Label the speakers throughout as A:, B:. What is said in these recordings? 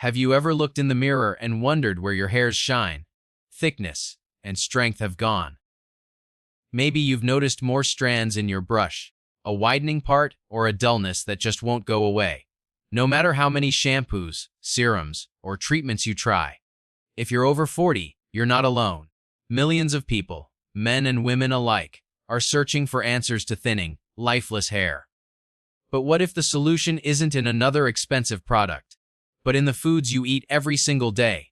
A: Have you ever looked in the mirror and wondered where your hair's shine, thickness, and strength have gone? Maybe you've noticed more strands in your brush, a widening part, or a dullness that just won't go away, no matter how many shampoos, serums, or treatments you try. If you're over 40, you're not alone. Millions of people, men and women alike, are searching for answers to thinning, lifeless hair. But what if the solution isn't in another expensive product, but in the foods you eat every single day?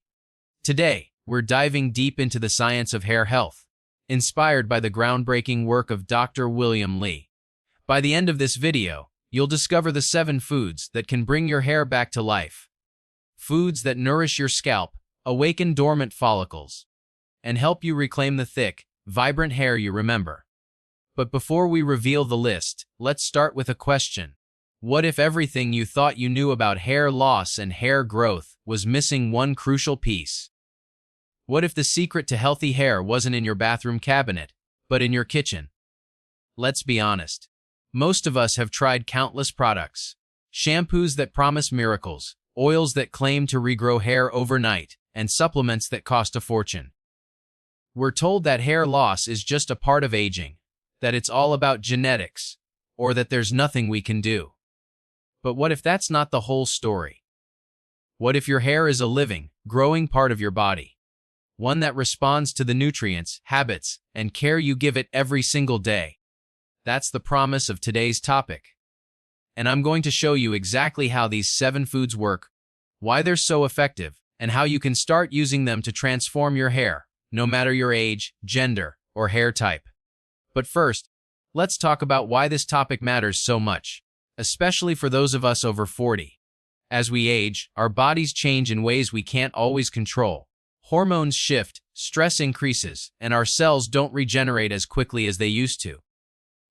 A: Today, we're diving deep into the science of hair health, inspired by the groundbreaking work of Dr. William Li. By the end of this video, you'll discover the 7 foods that can bring your hair back to life. Foods that nourish your scalp, awaken dormant follicles, and help you reclaim the thick, vibrant hair you remember. But before we reveal the list, let's start with a question. What if everything you thought you knew about hair loss and hair growth was missing one crucial piece? What if the secret to healthy hair wasn't in your bathroom cabinet, but in your kitchen? Let's be honest. Most of us have tried countless products. Shampoos that promise miracles, oils that claim to regrow hair overnight, and supplements that cost a fortune. We're told that hair loss is just a part of aging, that it's all about genetics, or that there's nothing we can do. But what if that's not the whole story? What if your hair is a living, growing part of your body? One that responds to the nutrients, habits, and care you give it every single day. That's the promise of today's topic. And I'm going to show you exactly how these 7 foods work, why they're so effective, and how you can start using them to transform your hair, no matter your age, gender, or hair type. But first, let's talk about why this topic matters so much, especially for those of us over 40. As we age, our bodies change in ways we can't always control. Hormones shift, stress increases, and our cells don't regenerate as quickly as they used to.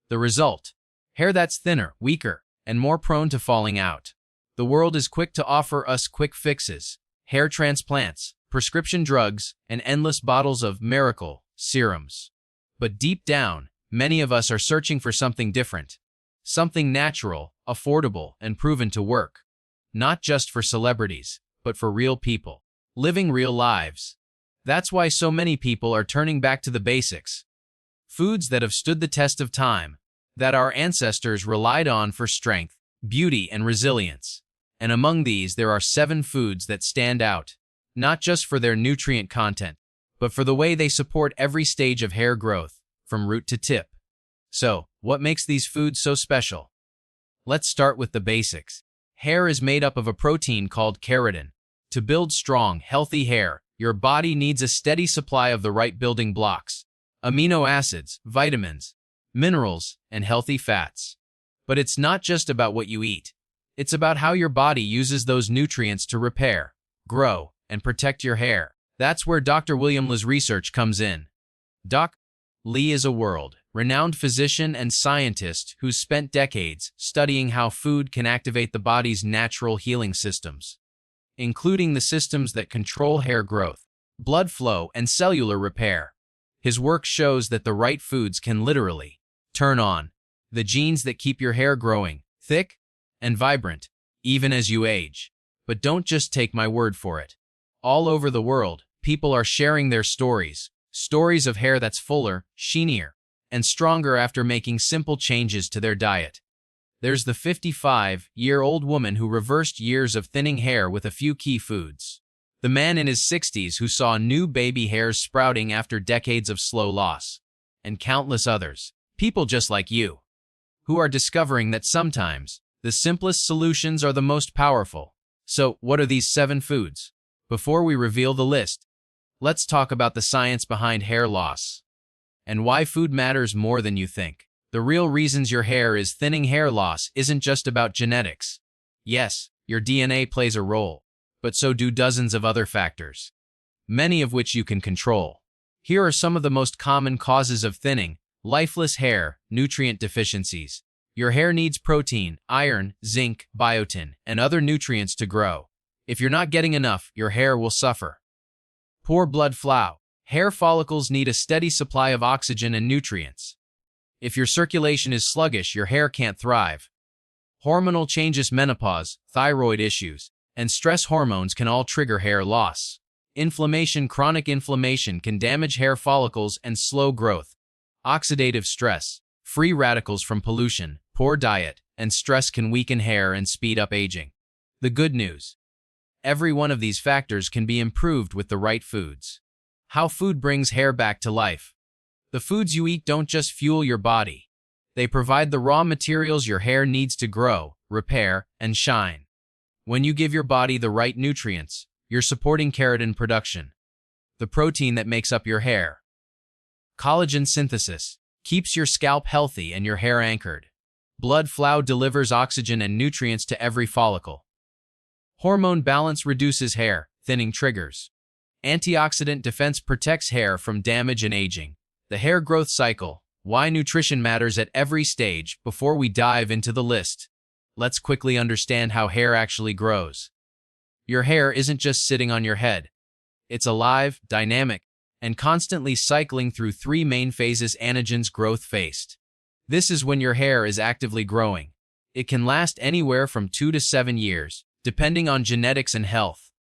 A: The result? Hair that's thinner, weaker, and more prone to falling out. The world is quick to offer us quick fixes, hair transplants, prescription drugs, and endless bottles of miracle serums. But deep down, many of us are searching for something different. Something natural, affordable, and proven to work. Not just for celebrities, but for real people, living real lives. That's why so many people are turning back to the basics. Foods that have stood the test of time, that our ancestors relied on for strength, beauty, and resilience. And among these, there are 7 foods that stand out, not just for their nutrient content, but for the way they support every stage of hair growth, from root to tip. So, what makes these foods so special? Let's start with the basics. Hair is made up of a protein called keratin. To build strong, healthy hair, your body needs a steady supply of the right building blocks: amino acids, vitamins, minerals, and healthy fats. But it's not just about what you eat. It's about how your body uses those nutrients to repair, grow, and protect your hair. That's where Dr. William Li's research comes in. Dr. Li is a world-renowned physician and scientist who's spent decades studying how food can activate the body's natural healing systems, including the systems that control hair growth, blood flow, and cellular repair. His work shows that the right foods can literally turn on the genes that keep your hair growing, thick, and vibrant, even as you age. But don't just take my word for it. All over the world, people are sharing their stories of hair that's fuller, sheenier, and stronger after making simple changes to their diet. There's the 55-year-old woman who reversed years of thinning hair with a few key foods. The man in his 60s who saw new baby hairs sprouting after decades of slow loss. And countless others, people just like you, who are discovering that sometimes the simplest solutions are the most powerful. So, what are these 7 foods? Before we reveal the list, let's talk about the science behind hair loss and why food matters more than you think. The real reasons your hair is thinning. Hair loss isn't just about genetics. Yes, your DNA plays a role, but so do dozens of other factors, many of which you can control. Here are some of the most common causes of thinning: lifeless hair, nutrient deficiencies. Your hair needs protein, iron, zinc, biotin, and other nutrients to grow. If you're not getting enough, your hair will suffer. Poor blood flow. Hair follicles need a steady supply of oxygen and nutrients. If your circulation is sluggish, your hair can't thrive. Hormonal changes, menopause, thyroid issues, and stress hormones can all trigger hair loss. Chronic inflammation can damage hair follicles and slow growth. Oxidative stress, free radicals from pollution, poor diet, and stress can weaken hair and speed up aging. The good news: every one of these factors can be improved with the right foods. How food brings hair back to life. The foods you eat don't just fuel your body. They provide the raw materials your hair needs to grow, repair, and shine. When you give your body the right nutrients, you're supporting keratin production, the protein that makes up your hair. Collagen synthesis keeps your scalp healthy and your hair anchored. Blood flow delivers oxygen and nutrients to every follicle. Hormone balance reduces hair thinning triggers. Antioxidant defense protects hair from damage and aging. The hair growth cycle, why nutrition matters at every stage. Before we dive into the list, let's quickly understand how hair actually grows. Your hair isn't just sitting on your head. It's alive, dynamic, and constantly cycling through three main phases. Anagen's growth phase. This is when your hair is actively growing. It can last anywhere from 2 to 7 years, depending on genetics and health.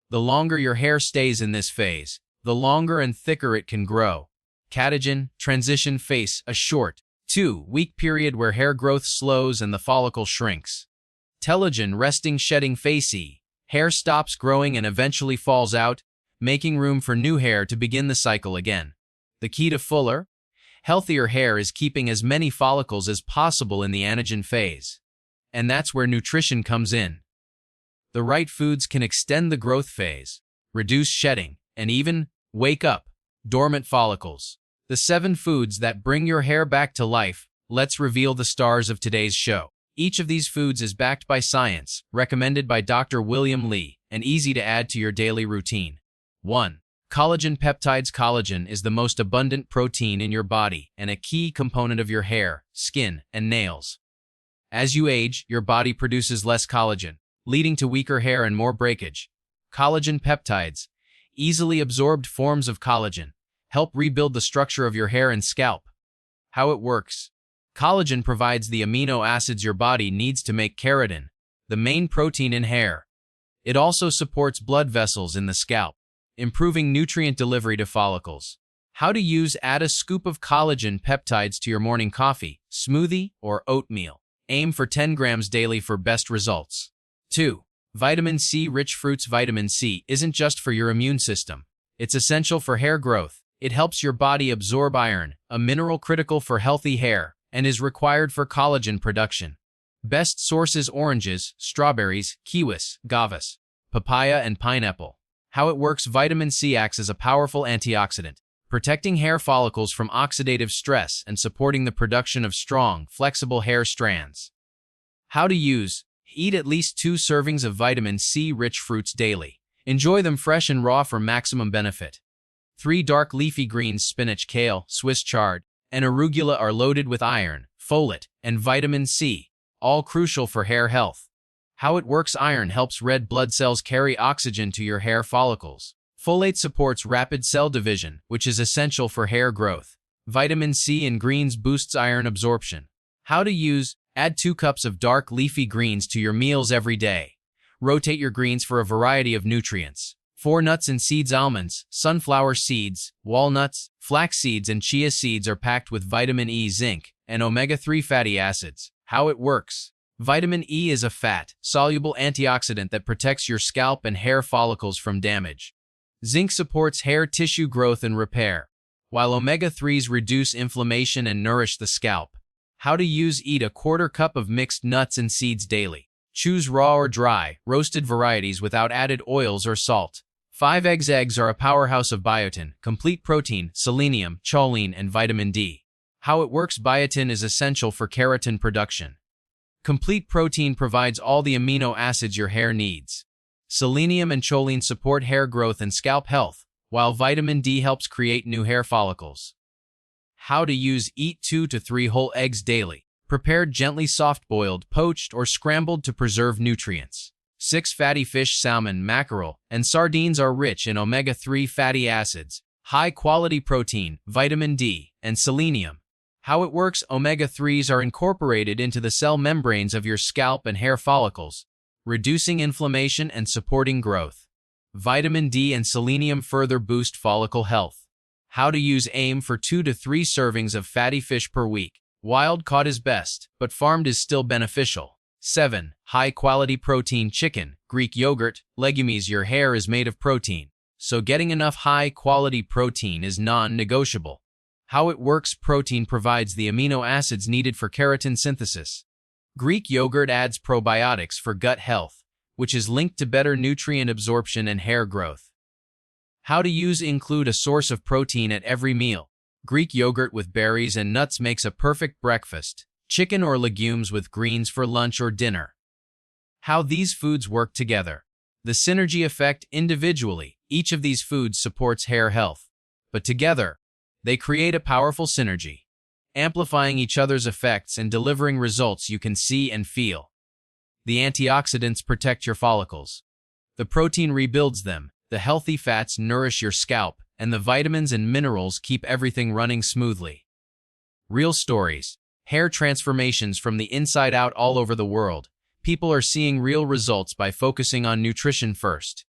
A: The longer your hair stays in this phase, the longer and thicker it can grow. Catagen, transition phase, a short, 2-week period where hair growth slows and the follicle shrinks. Telogen, resting shedding phase. Hair stops growing and eventually falls out, making room for new hair to begin the cycle again. The key to fuller, healthier hair is keeping as many follicles as possible in the anagen phase. And that's where nutrition comes in. The right foods can extend the growth phase, reduce shedding, and even wake up dormant follicles. The 7 foods that bring your hair back to life. Let's reveal the stars of today's show. Each of these foods is backed by science, recommended by Dr. William Lee, and easy to add to your daily routine. 1. Collagen peptides. Collagen is the most abundant protein in your body and a key component of your hair, skin, and nails. As you age, your body produces less collagen, leading to weaker hair and more breakage. Collagen peptides, easily absorbed forms of collagen, help rebuild the structure of your hair and scalp. How it works. Collagen provides the amino acids your body needs to make keratin, the main protein in hair. It also supports blood vessels in the scalp, improving nutrient delivery to follicles. How to use: add a scoop of collagen peptides to your morning coffee, smoothie, or oatmeal. Aim for 10 grams daily for best results. 2. Vitamin C. Rich fruits. Vitamin C isn't just for your immune system. It's essential for hair growth. It helps your body absorb iron, a mineral critical for healthy hair, and is required for collagen production. Best sources: oranges, strawberries, kiwis, guavas, papaya, and pineapple. How it works. Vitamin C acts as a powerful antioxidant, protecting hair follicles from oxidative stress and supporting the production of strong, flexible hair strands. How to use: eat at least 2 servings of vitamin C-rich fruits daily. Enjoy them fresh and raw for maximum benefit. 3. Dark leafy greens. Spinach, kale, Swiss chard, and arugula are loaded with iron, folate, and vitamin C, all crucial for hair health. How it works. Iron helps red blood cells carry oxygen to your hair follicles. Folate supports rapid cell division, which is essential for hair growth. Vitamin C in greens boosts iron absorption. How to use: add 2 cups of dark leafy greens to your meals every day. Rotate your greens for a variety of nutrients. 4. Nuts and seeds. Almonds, sunflower seeds, walnuts, flax seeds, and chia seeds are packed with vitamin E, zinc, and omega-3 fatty acids. How it works. Vitamin E is a fat-soluble antioxidant that protects your scalp and hair follicles from damage. Zinc supports hair tissue growth and repair, while omega-3s reduce inflammation and nourish the scalp. How to use: eat a 1/4 cup of mixed nuts and seeds daily. Choose raw or dry, roasted varieties without added oils or salt. 5. Eggs. Eggs are a powerhouse of biotin, complete protein, selenium, choline, and vitamin D. How it works. Biotin is essential for keratin production. Complete protein provides all the amino acids your hair needs. Selenium and choline support hair growth and scalp health, while vitamin D helps create new hair follicles. How to use: eat 2 to 3 whole eggs daily, prepared gently soft-boiled, poached, or scrambled to preserve nutrients. 6. Fatty fish. Salmon, mackerel, and sardines are rich in omega-3 fatty acids, high-quality protein, vitamin D, and selenium. How it works. Omega-3s are incorporated into the cell membranes of your scalp and hair follicles, reducing inflammation and supporting growth. Vitamin D and selenium further boost follicle health. How to use aim for 2 to 3 servings of fatty fish per week. Wild caught is best, but farmed is still beneficial. 7. High-quality protein chicken, Greek yogurt, legumes. Your hair is made of protein, so getting enough high-quality protein is non-negotiable. How it works: protein provides the amino acids needed for keratin synthesis. Greek yogurt adds probiotics for gut health, which is linked to better nutrient absorption and hair growth. How to use: include a source of protein at every meal. Greek yogurt with berries and nuts makes a perfect breakfast. Chicken or legumes with greens for lunch or dinner. How these foods work together. The synergy effect: individually, each of these foods supports hair health, but together, they create a powerful synergy, amplifying each other's effects and delivering results you can see and feel. The antioxidants protect your follicles. The protein rebuilds them, the healthy fats nourish your scalp, and the vitamins and minerals keep everything running smoothly. Real stories. Hair transformations from the inside out all over the world. People are seeing real results by focusing on nutrition first.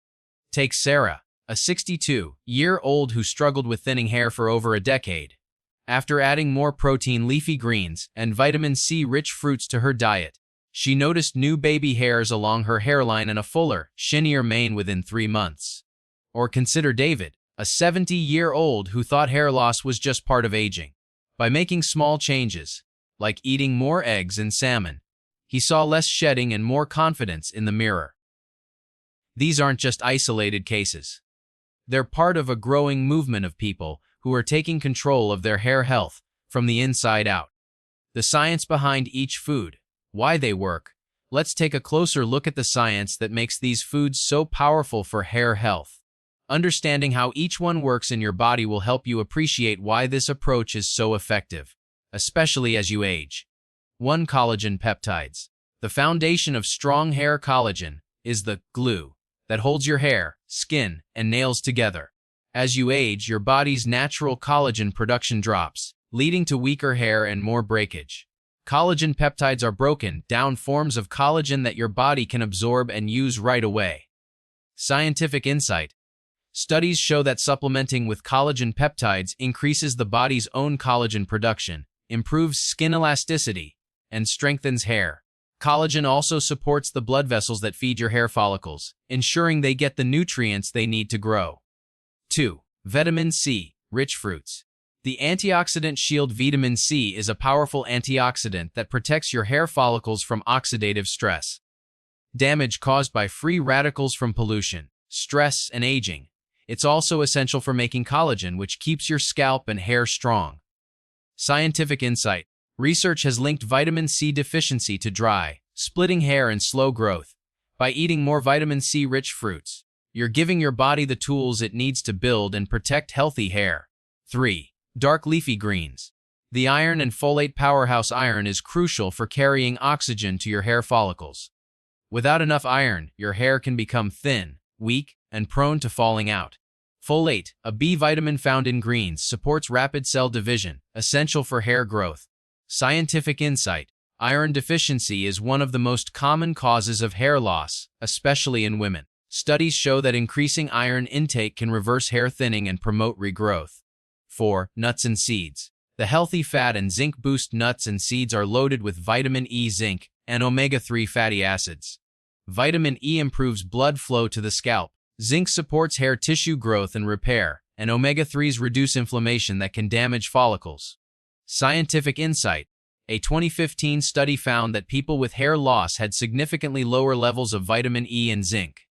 A: Take Sarah, a 62-year-old who struggled with thinning hair for over a decade. After adding more protein, leafy greens, and vitamin C-rich fruits to her diet, she noticed new baby hairs along her hairline and a fuller, shinier mane within 3 months. Or consider David, a 70-year-old who thought hair loss was just part of aging. By making small changes, like eating more eggs and salmon, he saw less shedding and more confidence in the mirror. These aren't just isolated cases. They're part of a growing movement of people who are taking control of their hair health from the inside out. The science behind each food, why they work. Let's take a closer look at the science that makes these foods so powerful for hair health. Understanding how each one works in your body will help you appreciate why this approach is so effective, especially as you age. 1. Collagen peptides. The foundation of strong hair. Collagen is the glue that holds your hair, skin, and nails together. As you age, your body's natural collagen production drops, leading to weaker hair and more breakage. Collagen peptides are broken down forms of collagen that your body can absorb and use right away. Scientific insight. Studies show that supplementing with collagen peptides increases the body's own collagen production, improves skin elasticity, and strengthens hair. Collagen also supports the blood vessels that feed your hair follicles, ensuring they get the nutrients they need to grow. 2. Vitamin C, rich fruits. The antioxidant shield. Vitamin C is a powerful antioxidant that protects your hair follicles from oxidative stress, damage caused by free radicals from pollution, stress, and aging. It's also essential for making collagen, which keeps your scalp and hair strong. Scientific insight. Research has linked vitamin C deficiency to dry, splitting hair and slow growth. By eating more vitamin C-rich fruits, you're giving your body the tools it needs to build and protect healthy hair. 3. Dark leafy greens. The iron and folate powerhouse. Iron is crucial for carrying oxygen to your hair follicles. Without enough iron, your hair can become thin, weak, and prone to falling out. Folate, a B vitamin found in greens, supports rapid cell division, essential for hair growth. Scientific insight. Iron deficiency is one of the most common causes of hair loss, especially in women. Studies show that increasing iron intake can reverse hair thinning and promote regrowth. 4. Nuts and seeds. The healthy fat and zinc boost. Nuts and seeds are loaded with vitamin E, zinc, and omega-3 fatty acids. Vitamin E improves blood flow to the scalp. Zinc supports hair tissue growth and repair, and omega-3s reduce inflammation that can damage follicles. Scientific insight. A 2015 study found that people with hair loss had significantly lower levels of vitamin E and zinc.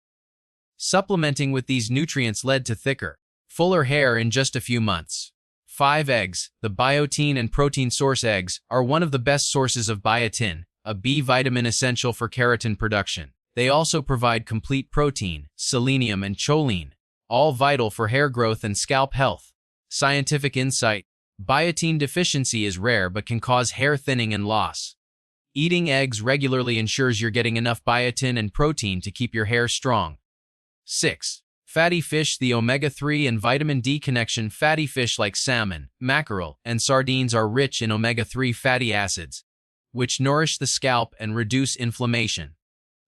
A: Supplementing with these nutrients led to thicker, fuller hair in just a few months. 5. Eggs. The biotin and protein source. Eggs are one of the best sources of biotin, a B vitamin essential for keratin production. They also provide complete protein, selenium, and choline, all vital for hair growth and scalp health. Scientific insight. Biotin deficiency is rare but can cause hair thinning and loss. Eating eggs regularly ensures you're getting enough biotin and protein to keep your hair strong. 6. Fatty fish. The omega-3 and vitamin D connection. Fatty fish like salmon, mackerel, and sardines are rich in omega-3 fatty acids, which nourish the scalp and reduce inflammation.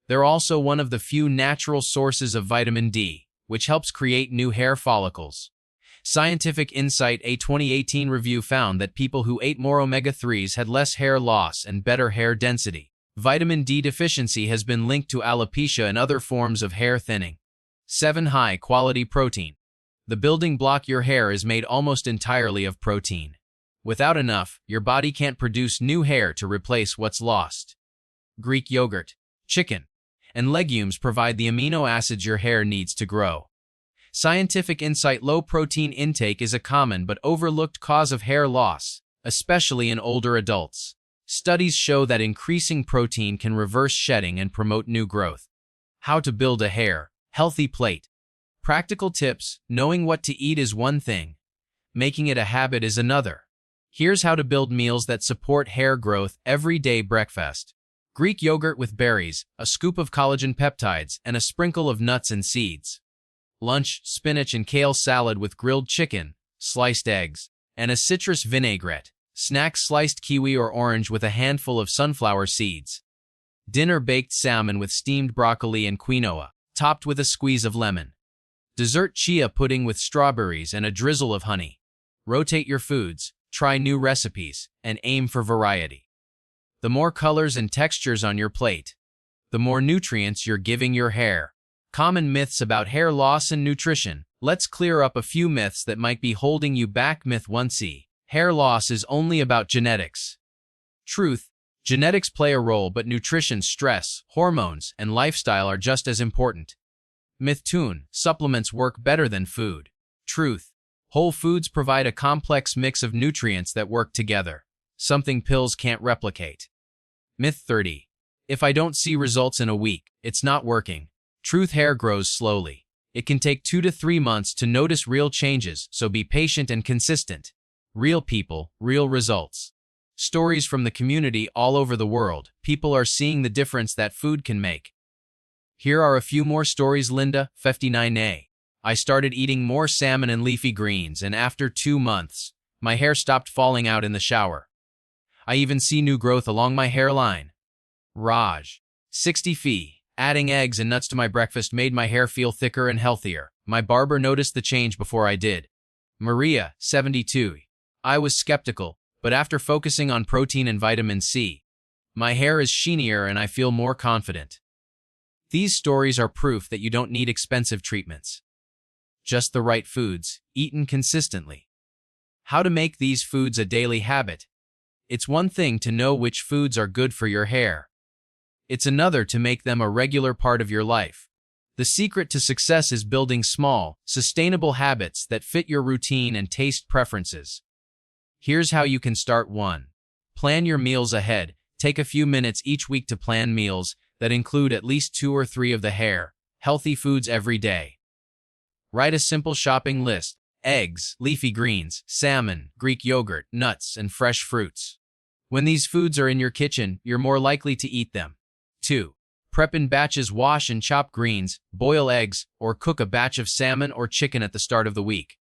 A: They're also one of the few natural sources of vitamin D, which helps create new hair follicles. Scientific Insight, a 2018 review found that people who ate more omega-3s had less hair loss and better hair density. Vitamin D deficiency has been linked to alopecia and other forms of hair thinning. 7. High-quality protein. The building block your hair is made almost entirely of protein. Without enough, your body can't produce new hair to replace what's lost. Greek yogurt, chicken, and legumes provide the amino acids your hair needs to grow. Scientific Insight: low protein intake is a common but overlooked cause of hair loss, especially in older adults. Studies show that increasing protein can reverse shedding and promote new growth. How to build a hair healthy plate. Practical tips: knowing what to eat is one thing, making it a habit is another. Here's how to build meals that support hair growth. Everyday breakfast. Greek yogurt with berries, a scoop of collagen peptides, and a sprinkle of nuts and seeds. Lunch: spinach and kale salad with grilled chicken, sliced eggs, and a citrus vinaigrette. Snack: sliced kiwi or orange with a handful of sunflower seeds. Dinner: baked salmon with steamed broccoli and quinoa, topped with a squeeze of lemon. Dessert: chia pudding with strawberries and a drizzle of honey. Rotate your foods, try new recipes, and aim for variety. The more colors and textures on your plate, the more nutrients you're giving your hair. Common myths about hair loss and nutrition. Let's clear up a few myths that might be holding you back. Myth 1C: hair loss is only about genetics. Truth: genetics play a role, but nutrition, stress, hormones, and lifestyle are just as important. Myth 2: supplements work better than food. Truth: whole foods provide a complex mix of nutrients that work together, something pills can't replicate. Myth 3: if I don't see results in a week, it's not working. Truth: hair grows slowly. It can take 2 to 3 months to notice real changes, so be patient and consistent. Real people, real results. Stories from the community all over the world. People are seeing the difference that food can make. Here are a few more stories. Linda, 59A. I started eating more salmon and leafy greens, and after 2 months, my hair stopped falling out in the shower. I even see new growth along my hairline. Raj, 60 Fee. Adding eggs and nuts to my breakfast made my hair feel thicker and healthier. My barber noticed the change before I did. Maria, 72. I was skeptical, but after focusing on protein and vitamin C, my hair is sheenier and I feel more confident. These stories are proof that you don't need expensive treatments. Just the right foods, eaten consistently. How to make these foods a daily habit. It's one thing to know which foods are good for your hair. It's another to make them a regular part of your life. The secret to success is building small, sustainable habits that fit your routine and taste preferences. Here's how you can start. 1. Plan your meals ahead. Take a few minutes each week to plan meals that include at least 2 or 3 of the hair healthy foods every day. Write a simple shopping list: eggs, leafy greens, salmon, Greek yogurt, nuts, and fresh fruits. When these foods are in your kitchen, you're more likely to eat them. 2. Prep in batches. Wash and chop greens, boil eggs, or cook a batch of salmon or chicken at the start of the week.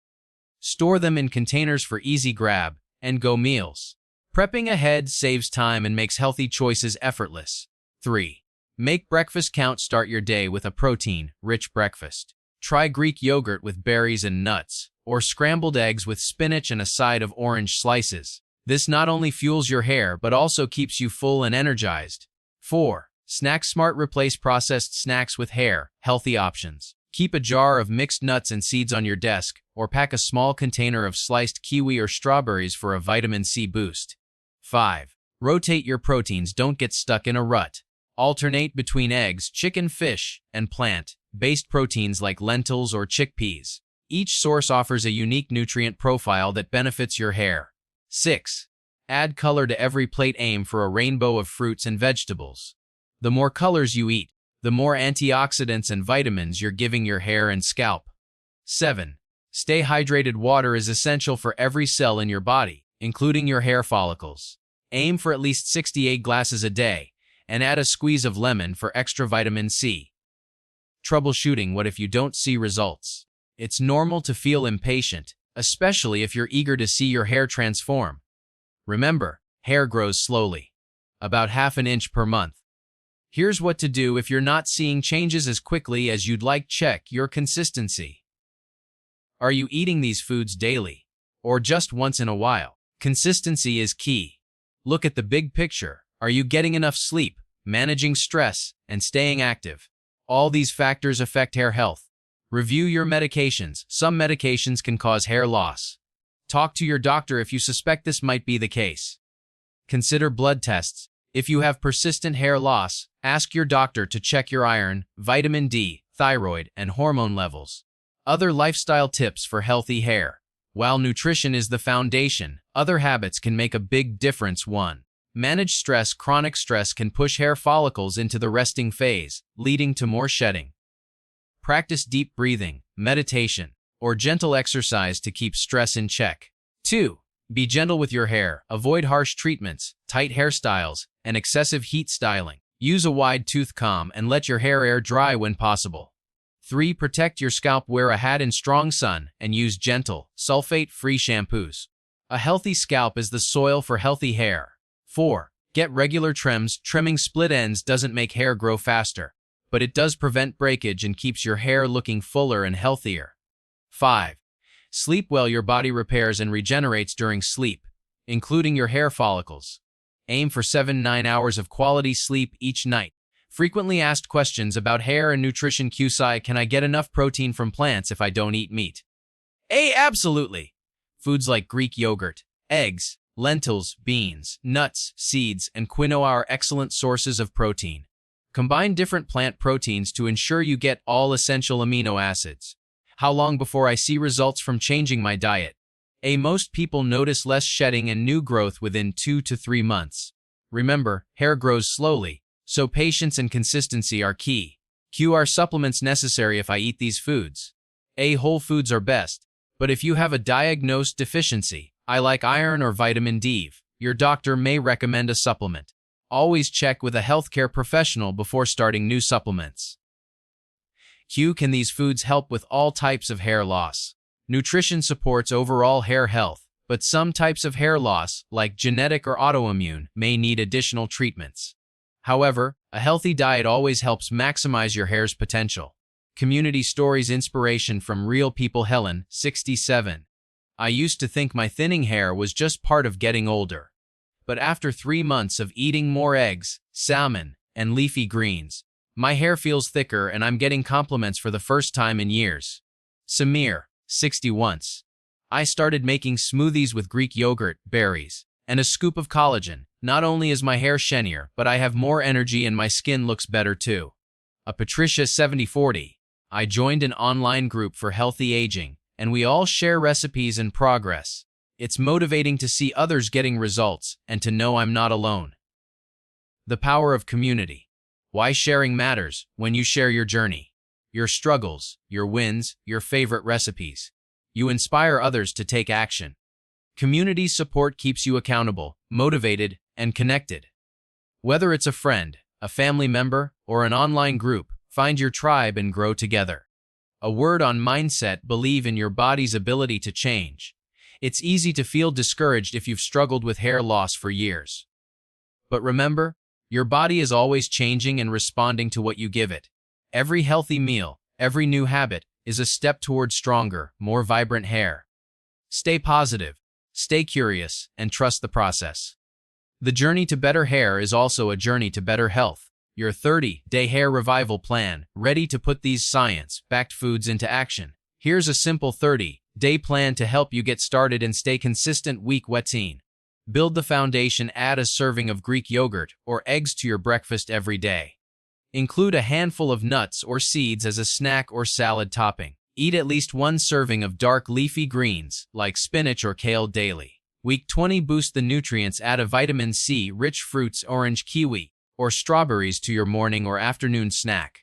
A: Store them in containers for easy grab-and-go meals. Prepping ahead saves time and makes healthy choices effortless. 3. Make breakfast count. Start your day with a protein-rich breakfast. Try Greek yogurt with berries and nuts, or scrambled eggs with spinach and a side of orange slices. This not only fuels your hair but also keeps you full and energized. 4. Snack smart. Replace processed snacks with hair healthy options. Keep a jar of mixed nuts and seeds on your desk, or pack a small container of sliced kiwi or strawberries for a vitamin C boost. 5. Rotate your proteins. Don't get stuck in a rut. Alternate between eggs, chicken, fish, and plant-based proteins like lentils or chickpeas. Each source offers a unique nutrient profile that benefits your hair. 6. Add color to every plate. Aim for a rainbow of fruits and vegetables. The more colors you eat, the more antioxidants and vitamins you're giving your hair and scalp. 7. Stay hydrated. Water is essential for every cell in your body, including your hair follicles. Aim for at least 68 glasses a day, and add a squeeze of lemon for extra vitamin C. Troubleshooting. What if you don't see results? It's normal to feel impatient, especially if you're eager to see your hair transform. Remember, hair grows slowly, about ½ inch per month. Here's what to do if you're not seeing changes as quickly as you'd like. Check your consistency. Are you eating these foods daily, or just once in a while? Consistency is key. Look at the big picture. Are you getting enough sleep, managing stress, and staying active? All these factors affect hair health. Review your medications. Some medications can cause hair loss. Talk to your doctor if you suspect this might be the case. Consider blood tests. If you have persistent hair loss, ask your doctor to check your iron, vitamin D, thyroid, and hormone levels. Other lifestyle tips for healthy hair. While nutrition is the foundation, other habits can make a big difference. 1. Manage stress. Chronic stress can push hair follicles into the resting phase, leading to more shedding. Practice deep breathing, meditation, or gentle exercise to keep stress in check. 2. Be gentle with your hair. Avoid harsh treatments, tight hairstyles, and excessive heat styling. Use a wide tooth comb and let your hair air dry when possible. 3. Protect your scalp. Wear a hat in strong sun and use gentle, sulfate-free shampoos. A healthy scalp is the soil for healthy hair. 4. Get regular trims. Trimming split ends doesn't make hair grow faster, but it does prevent breakage and keeps your hair looking fuller and healthier. 5. Sleep well. Your body repairs and regenerates during sleep, including your hair follicles. Aim for 7-9 hours of quality sleep each night. Frequently asked questions about hair and nutrition. QSI: can I get enough protein from plants if I don't eat meat? Absolutely. Foods like Greek yogurt, eggs, lentils, beans, nuts, seeds, and quinoa are excellent sources of protein. Combine different plant proteins to ensure you get all essential amino acids. How long before I see results from changing my diet? Most people notice less shedding and new growth within 2 to 3 months. Remember, hair grows slowly, so patience and consistency are key. Are supplements necessary if I eat these foods? Whole foods are best, but if you have a diagnosed deficiency, like iron or vitamin D, your doctor may recommend a supplement. Always check with a healthcare professional before starting new supplements. Can these foods help with all types of hair loss? Nutrition supports overall hair health, but some types of hair loss, like genetic or autoimmune, may need additional treatments. However, a healthy diet always helps maximize your hair's potential. Community stories. Inspiration from real people. Helen, 67. I used to think my thinning hair was just part of getting older. But after 3 months of eating more eggs, salmon, and leafy greens, my hair feels thicker and I'm getting compliments for the first time in years. Samir, 61. I started making smoothies with Greek yogurt, berries, and a scoop of collagen. Not only is my hair shinier, but I have more energy and my skin looks better too. Patricia, 7040. I joined an online group for healthy aging, and we all share recipes and progress. It's motivating to see others getting results and to know I'm not alone. The power of community. Why sharing matters. When you share your journey, your struggles, your wins, your favorite recipes, you inspire others to take action. Community support keeps you accountable, motivated, and connected. Whether it's a friend, a family member, or an online group, find your tribe and grow together. A word on mindset. Believe in your body's ability to change. It's easy to feel discouraged if you've struggled with hair loss for years. But remember, your body is always changing and responding to what you give it. Every healthy meal, every new habit, is a step toward stronger, more vibrant hair. Stay positive, stay curious, and trust the process. The journey to better hair is also a journey to better health. Your 30-day hair revival plan, ready to put these science-backed foods into action. Here's a simple 30-day plan to help you get started and stay consistent. Week 1. Build the foundation. Add a serving of Greek yogurt or eggs to your breakfast every day. Include a handful of nuts or seeds as a snack or salad topping. Eat at least 1 serving of dark leafy greens, like spinach or kale, daily. Week 20. Boost the nutrients. Add a vitamin C-rich fruits, orange, kiwi, or strawberries to your morning or afternoon snack.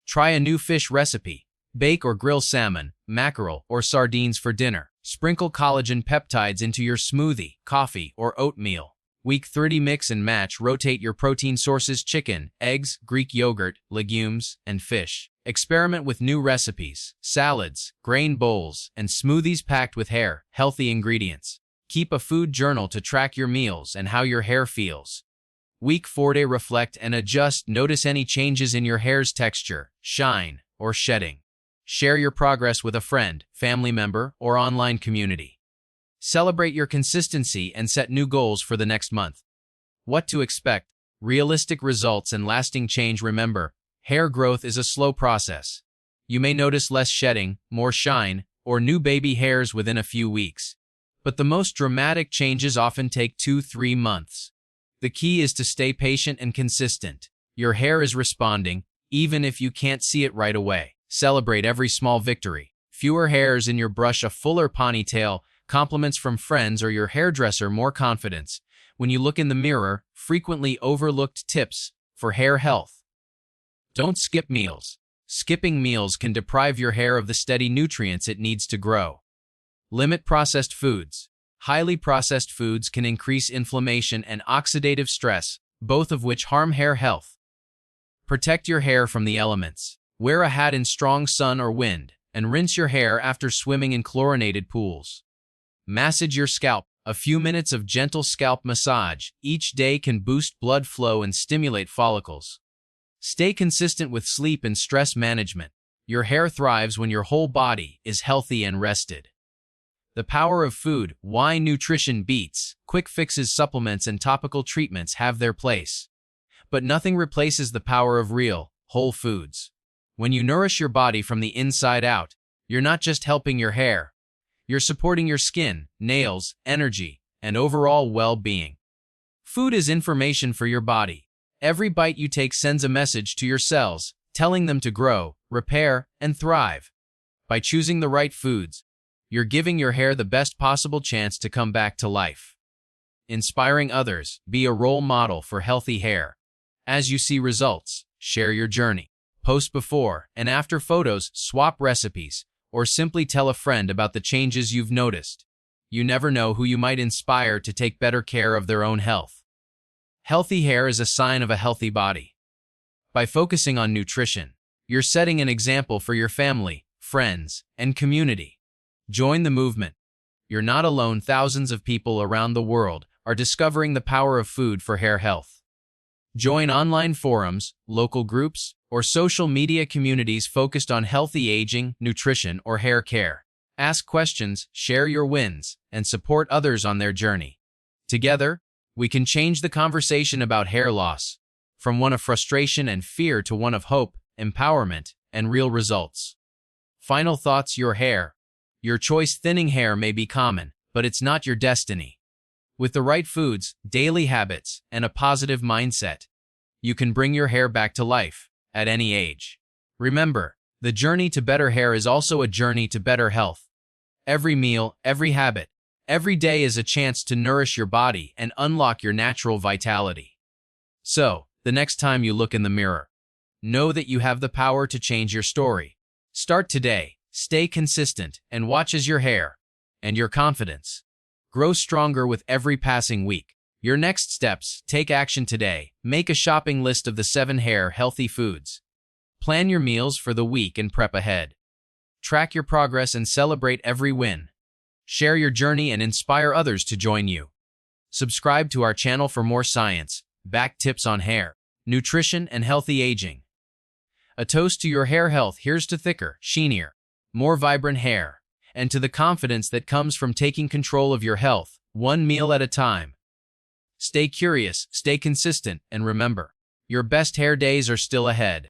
A: Try a new fish recipe. Bake or grill salmon, mackerel, or sardines for dinner. Sprinkle collagen peptides into your smoothie, coffee, or oatmeal. Week 30. Mix and match. Rotate your protein sources: chicken, eggs, Greek yogurt, legumes, and fish. Experiment with new recipes, salads, grain bowls, and smoothies packed with healthy ingredients. Keep a food journal to track your meals and how your hair feels. Week 4-day reflect and adjust. Notice any changes in your hair's texture, shine, or shedding. Share your progress with a friend, family member, or online community. Celebrate your consistency and set new goals for the next month. What to expect? Realistic results and lasting change. Remember, hair growth is a slow process. You may notice less shedding, more shine, or new baby hairs within a few weeks. But the most dramatic changes often take 2-3 months. The key is to stay patient and consistent. Your hair is responding, even if you can't see it right away. Celebrate every small victory. Fewer hairs in your brush, a fuller ponytail, compliments from friends or your hairdresser, more confidence when you look in the mirror. Frequently overlooked tips for hair health. Don't skip meals. Skipping meals can deprive your hair of the steady nutrients it needs to grow. Limit processed foods. Highly processed foods can increase inflammation and oxidative stress, both of which harm hair health. Protect your hair from the elements. Wear a hat in strong sun or wind, and rinse your hair after swimming in chlorinated pools. Massage your scalp. A few minutes of gentle scalp massage each day can boost blood flow and stimulate follicles. Stay consistent with sleep and stress management. Your hair thrives when your whole body is healthy and rested. The power of food. Why nutrition beats. Quick fixes, supplements, and topical treatments have their place. But nothing replaces the power of real, whole foods. When you nourish your body from the inside out, you're not just helping your hair. You're supporting your skin, nails, energy, and overall well-being. Food is information for your body. Every bite you take sends a message to your cells, telling them to grow, repair, and thrive. By choosing the right foods, you're giving your hair the best possible chance to come back to life. Inspiring others. Be a role model for healthy hair. As you see results, share your journey. Post before and after photos, swap recipes, or simply tell a friend about the changes you've noticed. You never know who you might inspire to take better care of their own health. Healthy hair is a sign of a healthy body. By focusing on nutrition, you're setting an example for your family, friends, and community. Join the movement. You're not alone. Thousands of people around the world are discovering the power of food for hair health. Join online forums, local groups, or social media communities focused on healthy aging, nutrition, or hair care. Ask questions, share your wins, and support others on their journey. Together, we can change the conversation about hair loss, from one of frustration and fear to one of hope, empowerment, and real results. Final thoughts. Your hair. Your choice. Thinning hair may be common, but it's not your destiny. With the right foods, daily habits, and a positive mindset, you can bring your hair back to life at any age. Remember, the journey to better hair is also a journey to better health. Every meal, every habit, every day is a chance to nourish your body and unlock your natural vitality. So, the next time you look in the mirror, know that you have the power to change your story. Start today, stay consistent, and watch as your hair and your confidence grow stronger with every passing week. Your next steps. Take action today. Make a shopping list of the 7 hair healthy foods. Plan your meals for the week and prep ahead. Track your progress and celebrate every win. Share your journey and inspire others to join you. Subscribe to our channel for more science-backed tips on hair, nutrition, and healthy aging. A toast to your hair health. Here's to thicker, sheenier, more vibrant hair, and to the confidence that comes from taking control of your health, one meal at a time. Stay curious, stay consistent, and remember, your best hair days are still ahead.